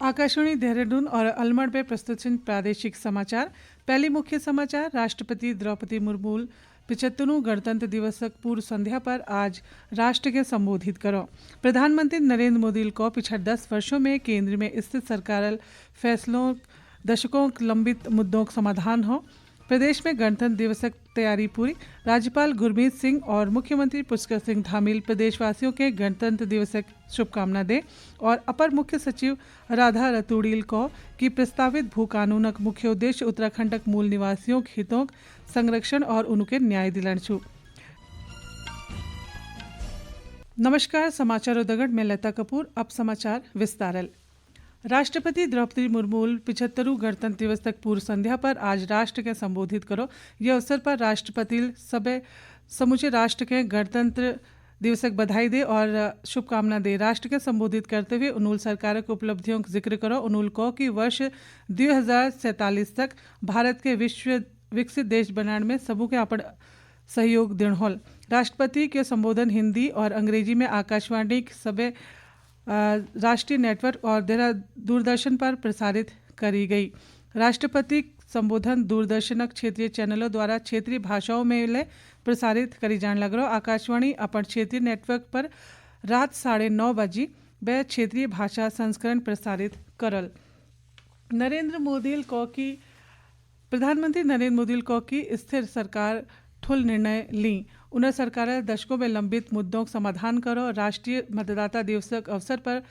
आकाशवाणी देहरादून और अलमड़ में प्रस्तुत प्रादेशिक समाचार। पहली मुख्य समाचार। राष्ट्रपति द्रौपदी मुर्मू 75वें गणतंत्र दिवस पूर्व संध्या पर आज राष्ट्र के संबोधित करो। प्रधानमंत्री नरेंद्र मोदी को पिछले 10 वर्षों में केंद्र में स्थित सरकार फैसलों दशकों लंबित मुद्दों का समाधान हो। प्रदेश में गणतंत्र दिवस की तैयारी पूरी। राज्यपाल गुरमीत सिंह और मुख्यमंत्री पुष्कर सिंह धामील प्रदेशवासियों के गणतंत्र दिवस की शुभकामना दे और अपर मुख्य सचिव राधा रतूड़ील को कि प्रस्तावित भू कानून का मुख्य उद्देश्य उत्तराखंड के मूल निवासियों के हितों संरक्षण और उनके न्याय दिलाना छू। नमस्कार, समाचार उदगड़ में लता कपूर। अब समाचार विस्तारल। राष्ट्रपति द्रौपदी मुर्मू 75वें गणतंत्र दिवस तक पूर्व संध्या पर आज राष्ट्र के संबोधित करो। यह अवसर पर राष्ट्रपति समूचे राष्ट्र के गणतंत्र दिवस की बधाई दे और शुभकामना दे। राष्ट्र के संबोधित करते हुए उन्होंने सरकार की उपलब्धियों का जिक्र करो। उन्होंने कहा कि वर्ष 2047 तक भारत के विकसित देश बनाने में सबू के अपन सहयोग देना होल। राष्ट्रपति के संबोधन हिंदी और अंग्रेजी में आकाशवाणी के सभी राष्ट्रीय नेटवर्क और दूरदर्शन पर प्रसारित करी गई। राष्ट्रपति संबोधन दूरदर्शन क्षेत्रीय चैनलों द्वारा क्षेत्रीय भाषाओं में प्रसारित करी जाने लग रहा। आकाशवाणी अपन क्षेत्रीय नेटवर्क पर रात 9:30 बजे व क्षेत्रीय भाषा संस्करण प्रसारित करल। प्रधानमंत्री नरेंद्र मोदी को कि स्थिर सरकार ठुल निर्णय ली। उन्हें सरकार दशकों में लंबित मुद्दों का समाधान करो। राष्ट्रीय मतदाता दिवस के अवसर पर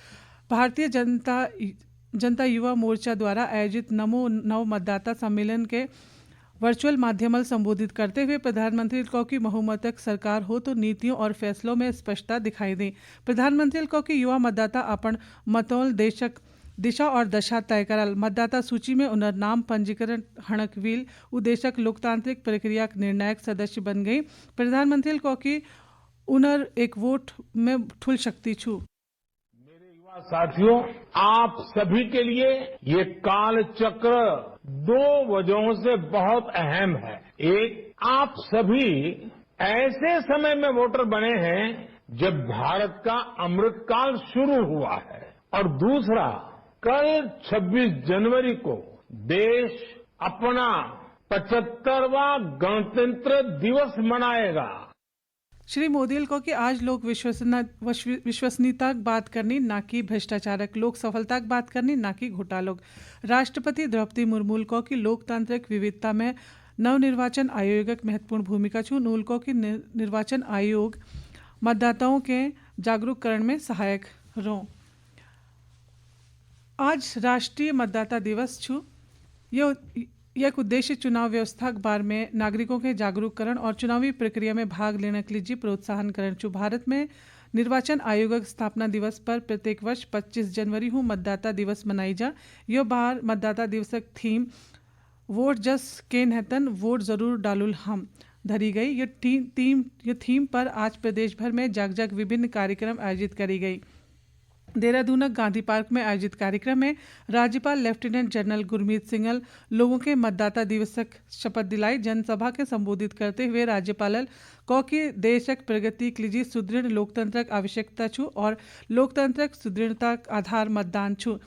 भारतीय जनता युवा मोर्चा द्वारा आयोजित नमो नव मतदाता सम्मेलन के वर्चुअल माध्यम से संबोधित करते हुए प्रधानमंत्री को कि बहुमतक सरकार हो तो नीतियों और फैसलों में स्पष्टता दिखाई दी। प्रधानमंत्री को कि युवा मतदाता अपन मतोल देशक दिशा और दशा तय करल। मतदाता सूची में उनर नाम पंजीकरण हणकवील उद्देशक लोकतांत्रिक प्रक्रिया के निर्णायक सदस्य बन गई। प्रधानमंत्री को कि उनर एक वोट में ठुल शक्ति छू। मेरे युवा साथियों, आप सभी के लिए ये काल चक्र 2 वजहों से बहुत अहम है। एक, आप सभी ऐसे समय में वोटर बने हैं जब भारत का अमृतकाल शुरू हुआ है और दूसरा, कल 26 जनवरी को देश अपना 75वां गणतंत्र दिवस मनाएगा। श्री मोदी को कि आज लोग विश्वसनीयता की बात करनी, ना कि भ्रष्टाचारक। लोग सफलता की बात करनी, ना कि घोटालों। राष्ट्रपति द्रौपदी मुर्मू को कि लोकतांत्रिक विविधता में नवनिर्वाचन आयोग की महत्वपूर्ण भूमिका छू। नूल को कि निर्वाचन आयोग मतदाताओं के जागरूककरण में सहायक रो। आज राष्ट्रीय मतदाता दिवस छू। यह उद्देश्य चुनाव व्यवस्था के बारे में नागरिकों के जागरूककरण और चुनावी प्रक्रिया में भाग लेने के लिए प्रोत्साहन करण छू। भारत में निर्वाचन आयोग के स्थापना दिवस पर प्रत्येक वर्ष 25 जनवरी को मतदाता दिवस मनाई जा। यह बार मतदाता दिवस की थीम वोट जस के नहतन वोट जरूर डालुल हम धरी गई। यह थीम पर आज प्रदेश भर में जग विभिन्न कार्यक्रम आयोजित करी गई। देहरादून गांधी पार्क में आयोजित कार्यक्रम में राज्यपाल लेफ्टिनेंट जनरल गुरमीत सिंह लोगों के मतदाता दिवस की शपथ दिलाई। जनसभा के संबोधित करते हुए राज्यपाल को कि देश की प्रगति के लिए सुदृढ़ लोकतंत्र की आवश्यकता छू और लोकतंत्र की सुदृढ़ता का आधार मतदान छू।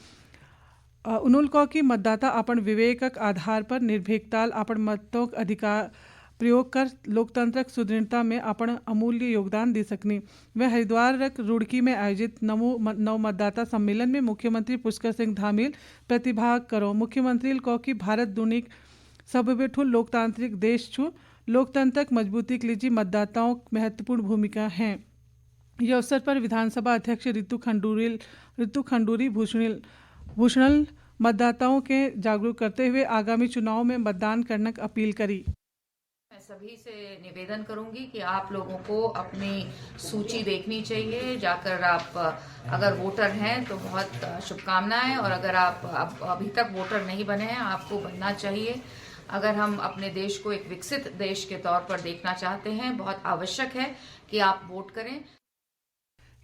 उन्होंने कहा कि मतदाता अपन विवेक के आधार पर निर्भीकताल अपन मतों का अधिकार प्रयोग कर लोकतंत्र की सुदृढ़ता में अपन अमूल्य योगदान दे सकनी। वह हरिद्वार रुड़की में आयोजित नमो नव मतदाता सम्मेलन में मुख्यमंत्री पुष्कर सिंह धामील प्रतिभाग करो। मुख्यमंत्री को कि भारत दुनिया सब ठुल लोकतांत्रिक देश छू। लोकतंत्र की मजबूती के लिए मतदाताओं की महत्वपूर्ण भूमिका है। यह अवसर पर विधानसभा अध्यक्ष ऋतु खंडूरी भूषणल मतदाताओं के जागरूक करते हुए आगामी चुनाव में मतदान करने की अपील करी। मैं सभी से निवेदन करूंगी कि आप लोगों को अपनी सूची देखनी चाहिए। जाकर आप अगर वोटर हैं तो बहुत शुभकामनाएं, और अगर आप अभी तक वोटर नहीं बने हैं आपको बनना चाहिए। अगर हम अपने देश को एक विकसित देश के तौर पर देखना चाहते हैं, बहुत आवश्यक है कि आप वोट करें।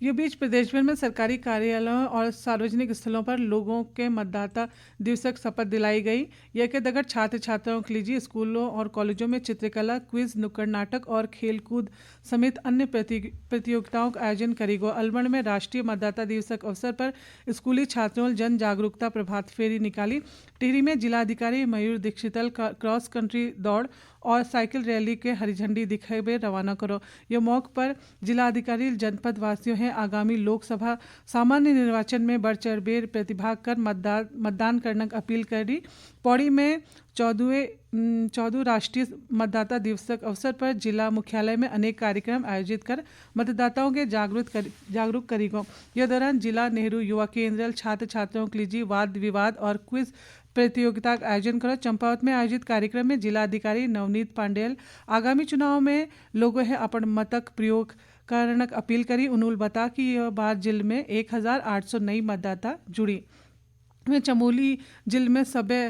ये बीच प्रदेश भर में सरकारी कार्यालयों और सार्वजनिक स्थलों पर लोगों के मतदाता दिवसक शपथ दिलाई गई। यह के दगड़ छात्र छात्राओं के लिए स्कूलों और कॉलेजों में चित्रकला, क्विज, नुक्कड़ नाटक और खेलकूद समेत अन्य प्रतियोगिताओं का आयोजन करी गो। अलवड़ में राष्ट्रीय मतदाता दिवसक अवसर पर स्कूली छात्रों ने जन जागरूकता प्रभात फेरी निकाली। टिहरी में जिलाधिकारी मयूर दीक्षितल क्रॉस कंट्री दौड़ और साइकिल रैली के हरी झंडी दिखाए रवाना करो। यह मौके पर जिलाधिकारी जनपद वासियों हैं आगामी लोकसभा सामान्य निर्वाचन में बढ़ चढ़ बेर प्रतिभाग कर मतदान करने की अपील करी। पौड़ी में 14 राष्ट्रीय मतदाता दिवस के अवसर पर जिला मुख्यालय में अनेक कार्यक्रम आयोजित कर मतदाताओं के जागरूक करी गो। यह दौरान जिला नेहरू युवा केंद्र छात्र छात्राओं के लिए वाद विवाद और क्विज प्रतियोगिता का आयोजन करो। चंपावत में आयोजित कार्यक्रम में जिलाधिकारी नवनीत पांडेल आगामी चुनाव में लोगों है अपन मतक प्रयोग करने की अपील करी। उन्होंने बता कि यह बार जिले में 1800 नई मतदाता जुड़ी। में चमोली जिले में सबे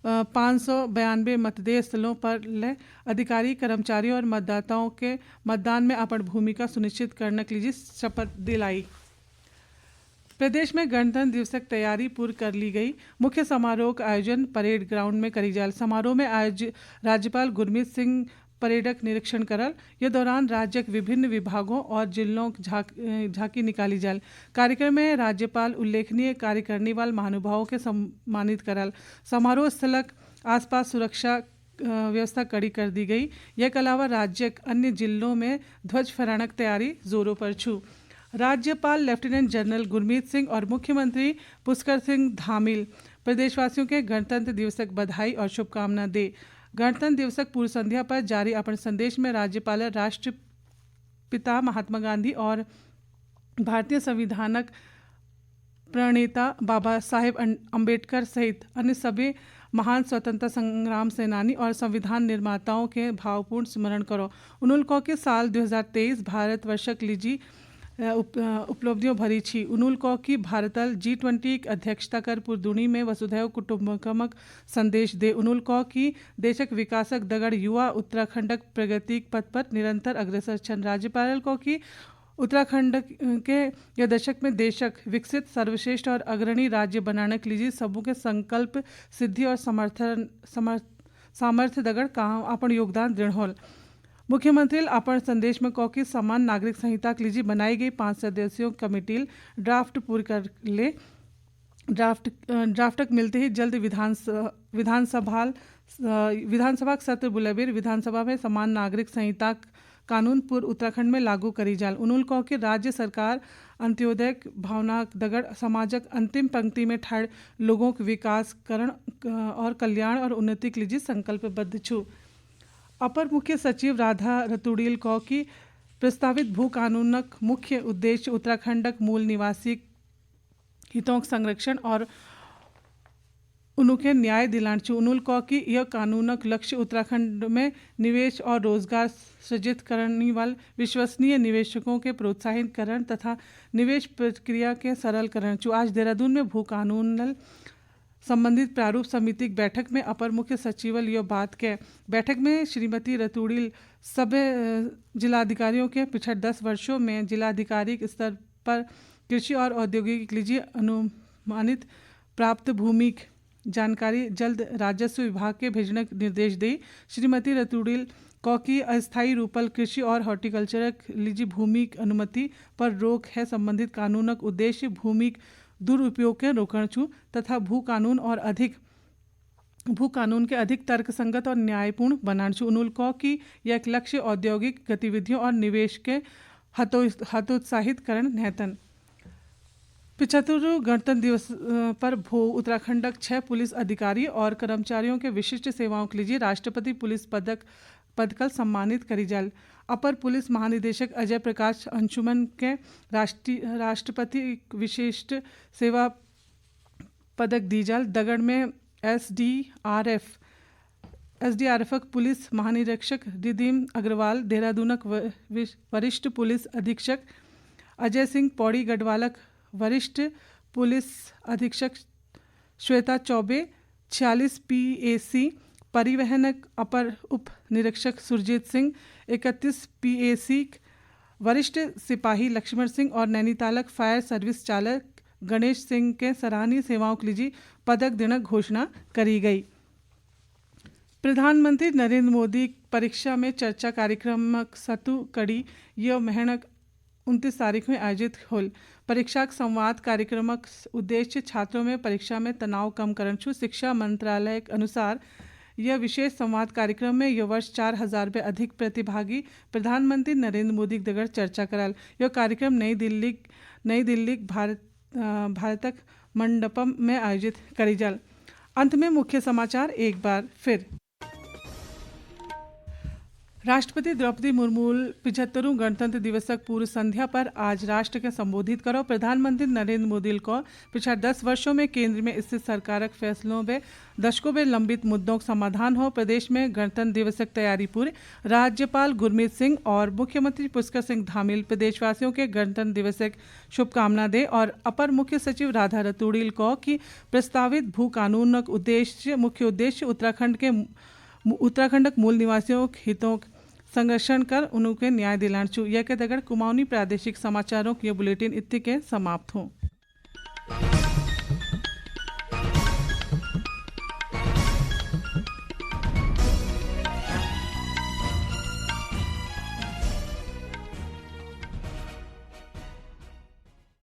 592 मतदेय स्थलों पर अधिकारी कर्मचारियों और मतदाताओं के मतदान में अपन भूमिका सुनिश्चित करने के लिए शपथ दिलाई। प्रदेश में गणतंत्र दिवस की तैयारी पूरी कर ली गई। मुख्य समारोह का आयोजन परेड ग्राउंड में करी जाल। समारोह में राज्यपाल गुरमीत सिंह परेडक निरीक्षण करल। यह दौरान राज्य के विभिन्न विभागों और जिलों की झांकी निकाली जाल। कार्यक्रम में राज्यपाल उल्लेखनीय कार्य करने वाले महानुभावों के सम्मानित करल। समारोह स्थल आसपास सुरक्षा व्यवस्था कड़ी कर दी गई। यह के अलावा राज्य के अन्य जिलों में ध्वज फहराने की तैयारी जोरों पर छू। राज्यपाल लेफ्टिनेंट जनरल गुरमीत सिंह और मुख्यमंत्री पुष्कर सिंह धामील प्रदेशवासियों के गणतंत्र दिवस की बधाई और शुभकामना दे। गणतंत्र दिवस की पूर्व संध्या पर जारी अपने संदेश में राज्यपाल राष्ट्रपिता महात्मा गांधी और भारतीय संविधानक प्रणेता बाबा साहेब अम्बेडकर सहित अन्य सभी महान स्वतंत्रता संग्राम सेनानी और संविधान निर्माताओं के भावपूर्ण स्मरण करो। उन्होंने कहा कि साल 2023 भारत वर्षक लीजी उपलब्धियों भरी छी। उन्होंने कहा कि भारतल G20 की अध्यक्षता कर पूरी दुनिया में वसुधैव कुटुंबकमक संदेश दे। उन्होंने कहा कि देशक विकासक दगड़ युवा उत्तराखंडक प्रगति पथ पर निरंतर अग्रसर छन। राज्यपाल को कि उत्तराखंड के यह दशक में देशक विकसित सर्वश्रेष्ठ और अग्रणी राज्य बनाने के लिए सबों के संकल्प सिद्धि और सामर्थ्य दगड़ काम अपन योगदान दृढ़ होल। मुख्यमंत्री अपन संदेश में कहा कि समान नागरिक संहिता के लिए बनाई गई 5 सदस्यों कमेटी ड्राफ्ट पूरी कर ले। ड्राफ्ट मिलते ही जल्द विधानसभा सत्र बुलाबीर विधानसभा में समान नागरिक संहिता कानून पूर्व उत्तराखंड में लागू करी जाल। उन्होंने कहा कि राज्य सरकार अंत्योदय भावना दगड़ समाजक अंतिम पंक्ति में ठाड़ लोगों के विकास करण और कल्याण और उन्नति के लिए संकल्पबद्ध छू। अपर मुख्य सचिव राधा रतुड़ील कहा कि प्रस्तावित भू कानूनक मुख्य उद्देश्य उत्तराखंडक मूल निवासी हितों का संरक्षण और उनके न्याय दिलान छू। उन्होंने कहा कि यह कानूनक लक्ष्य उत्तराखंड में निवेश और रोजगार सृजित करने वाले विश्वसनीय निवेशकों के प्रोत्साहित करण तथा निवेश प्रक्रिया के सरल करण छू। आज देहरादून में भू कानून संबंधित प्रारूप समिति की बैठक में अपर मुख्य सचिवल यह बात के बैठक में श्रीमती रतुड़ी सभी जिलाधिकारियों के पिछले 10 वर्षों में जिलाधिकारी स्तर पर कृषि और औद्योगिक लीजिए अनुमानित प्राप्त भूमि जानकारी जल्द राजस्व विभाग के भेजने के निर्देश दी। श्रीमती रतुड़ी कहा कि अस्थायी रूपल कृषि और हॉर्टिकल्चर लीजिए भूमि अनुमति पर रोक है। संबंधित कानूनक उद्देश्य भूमि दुरुपयोग के रोकण छू तथा भू कानून के अधिक तर्कसंगत और न्यायपूर्ण बनान छू। उन्होंने कहा कि यह एक लक्ष्य औद्योगिक गतिविधियों और निवेश के हतोत्साहित करण नेतन। 75वें गणतंत्र दिवस पर उत्तराखंड 6 पुलिस अधिकारी और कर्मचारियों के विशिष्ट सेवाओं के लिए राष्ट्रपति पुलिस पदक सम्मानित करी जाल। अपर पुलिस महानिदेशक अजय प्रकाश अंशुमन के राष्ट्रपति विशिष्ट सेवा पदक दी जाल। दगड़ में एसडीआरएफ पुलिस महानिरीक्षक रिदिम अग्रवाल, देहरादूनक वरिष्ठ पुलिस अधीक्षक अजय सिंह, पौड़ी गढ़वालक वरिष्ठ पुलिस अधीक्षक श्वेता चौबे, 46 PAC परिवहन अपर उप निरीक्षक सुरजीत सिंह, 31 PAC वरिष्ठ सिपाही लक्ष्मण सिंह और नैनीतालक फायर सर्विस चालक गणेश सिंह के सराहनीय सेवाओं के लिए पदक देने घोषणा करी गई। प्रधानमंत्री नरेंद्र मोदी परीक्षा में चर्चा कार्यक्रम सतु कड़ी यह महीना 29 तारीख में आयोजित होल। परीक्षा संवाद कार्यक्रमक उद्देश्य छात्रों में परीक्षा में तनाव कम करन छु। शिक्षा मंत्रालय के अनुसार यह विशेष संवाद कार्यक्रम में यह वर्ष 4000 से अधिक प्रतिभागी प्रधानमंत्री नरेंद्र मोदी दगड़ चर्चा करल। यह कार्यक्रम नई दिल्ली भारतक मंडपम में आयोजित करी जल। अंत में मुख्य समाचार एक बार फिर। राष्ट्रपति द्रौपदी मुर्मू 75वें गणतंत्र दिवसक पूर्व संध्या पर आज राष्ट्र के संबोधित करो। प्रधानमंत्री नरेंद्र मोदी को पिछले 10 वर्षों में केंद्र में स्थित सरकारक फैसलों में दशकों में लंबित मुद्दों का समाधान हो। प्रदेश में गणतंत्र दिवसक तैयारी पूरी। राज्यपाल गुरमीत सिंह और मुख्यमंत्री पुष्कर सिंह धामील प्रदेशवासियों के गणतंत्र दिवसक शुभकामना दे और अपर मुख्य सचिव राधा रतूड़ी को कि प्रस्तावित भू कानूनक मुख्य उद्देश्य उत्तराखंडक मूल निवासियों हितों संरक्षण कर उनके न्याय दिलान छु। यह के दगड़ कुमाऊनी प्रादेशिक समाचारों के बुलेटिन इत्ती के समाप्त हों।